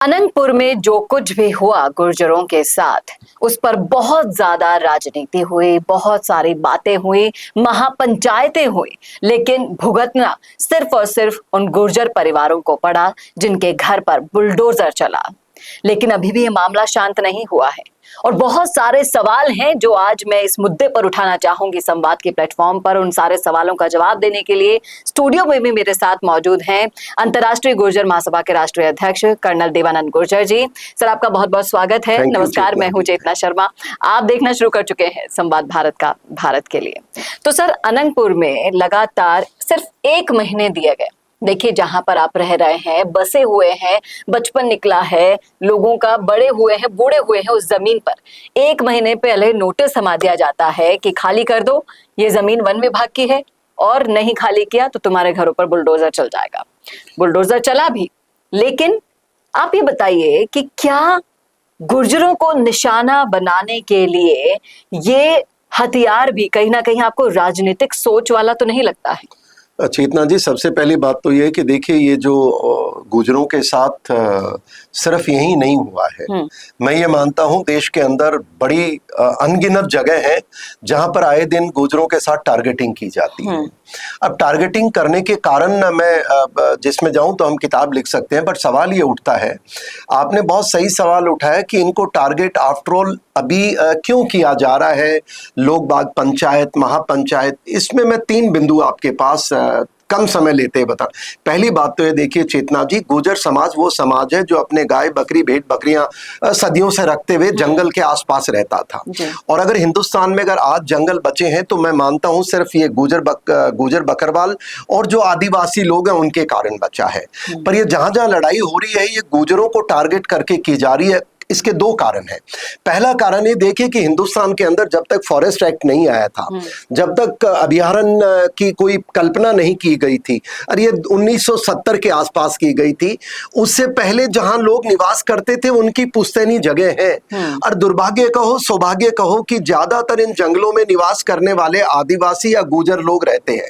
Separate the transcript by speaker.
Speaker 1: अनंतपुर में जो कुछ भी हुआ गुर्जरों के साथ, उस पर बहुत ज्यादा राजनीति हुई, बहुत सारी बातें हुई, महापंचायतें हुई, लेकिन भुगतना सिर्फ और सिर्फ उन गुर्जर परिवारों को पड़ा जिनके घर पर बुलडोजर चला। लेकिन अभी भी ये मामला शांत नहीं हुआ है और बहुत सारे सवाल हैं जो आज मैं इस मुद्दे पर उठाना चाहूंगी संवाद के प्लेटफॉर्म पर। उन सारे सवालों का जवाब देने के लिए स्टूडियो में भी मेरे साथ मौजूद हैं अंतर्राष्ट्रीय गुर्जर महासभा के राष्ट्रीय अध्यक्ष कर्नल देवानंद गुर्जर जी। सर, आपका बहुत बहुत स्वागत है। नमस्कार, मैं हूं चेतना शर्मा। आप देखना शुरू कर चुके हैं संवाद भारत का भारत के लिए। तो सर, अनंतपुर में लगातार सिर्फ 1 महीने दिए गए। देखिए, जहां पर आप रह रहे हैं, बसे हुए हैं, बचपन निकला है लोगों का, बड़े हुए हैं, बूढ़े हुए हैं, उस जमीन पर 1 महीने पहले नोटिस थमा दिया जाता है कि खाली कर दो, ये जमीन वन विभाग की है और नहीं खाली किया तो तुम्हारे घरों पर बुलडोजर चल जाएगा। बुलडोजर चला भी, लेकिन आप ये बताइए कि क्या गुर्जरों को निशाना बनाने के लिए ये हथियार भी कहीं ना कहीं आपको राजनीतिक सोच वाला तो नहीं लगता है?
Speaker 2: चेतना जी, सबसे पहली बात तो ये है कि देखिए, ये जो गुजरों के साथ सिर्फ यही नहीं हुआ है। मैं ये मानता हूँ देश के अंदर बड़ी अनगिनत जगह है जहां पर आए दिन गुजरों के साथ टारगेटिंग की जाती है। अब टारगेटिंग करने के कारण ना, मैं जिसमें जाऊं तो हम किताब लिख सकते हैं, बट सवाल ये उठता है, आपने बहुत सही सवाल उठाया कि इनको टारगेट आफ्टर ऑल अभी क्यों किया जा रहा है। लोग बाग पंचायत, महापंचायत, इसमें मैं 3 बिंदु आपके पास कम समय लेते बता। पहली बात तो ये देखिए चेतना जी, गुर्जर समाज वो समाज है जो अपने गाय बकरी भेड़ बकरियां सदियों से रखते हुए जंगल के आसपास रहता था। और अगर हिंदुस्तान में अगर आज जंगल बचे हैं तो मैं मानता हूं सिर्फ ये गुर्जर बकरवाल और जो आदिवासी लोग हैं उनके कारण बचा है। पर ये जहां जहां लड़ाई हो रही है, ये गुर्जरों को टारगेट करके की जा रही है। इसके 2 कारण हैं। पहला कारण ये देखिए कि हिंदुस्तान के अंदर जब तक फॉरेस्ट एक्ट नहीं आया था, जब तक अभयारण्य की कोई कल्पना नहीं की गई थी, और ये 1970 के आसपास की गई थी, उससे पहले जहां लोग निवास करते थे उनकी पुश्तैनी जगह है। और दुर्भाग्य कहो सौभाग्य कहो कि ज्यादातर इन जंगलों में निवास करने वाले आदिवासी या गुर्जर लोग रहते हैं।